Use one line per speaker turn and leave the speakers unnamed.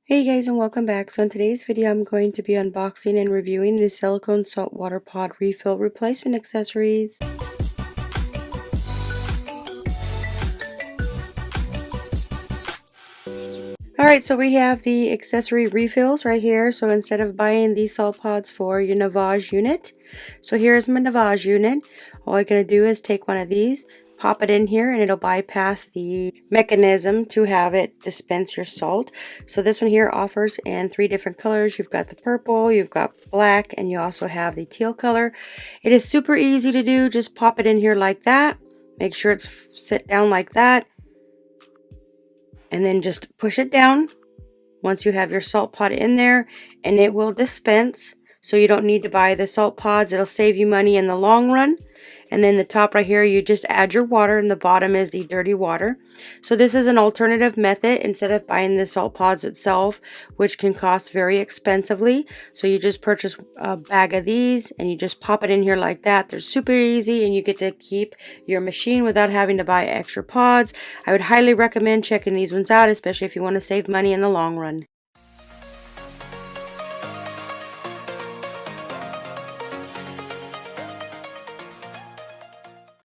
Hey guys, and welcome back. So in today's video I'm going to be unboxing and reviewing the silicone saltwater pod refill replacement accessories. Alright, so we have the accessory refills right here. So instead of buying these salt pods for your Navage unit, so here's my Navage unit. All you're going to do is take one of these, pop it in here, and it'll bypass the mechanism to have it dispense your salt. So this one here offers in 3 different colors. You've got the purple, you've got black, and you also have the teal color. It is super easy to do. Just pop it in here like that. Make sure it's sit down like that. And then just push it down once you have your salt pod in there, and it will dispense. So you don't need to buy the salt pods. It'll save you money in the long run. And then the top right here, you just add your water, and the bottom is the dirty water. So this is an alternative method instead of buying the salt pods itself, which can cost very expensively. So you just purchase a bag of these and you just pop it in here like that. They're super easy and you get to keep your machine without having to buy extra pods. I would highly recommend checking these ones out, especially if you want to save money in the long run.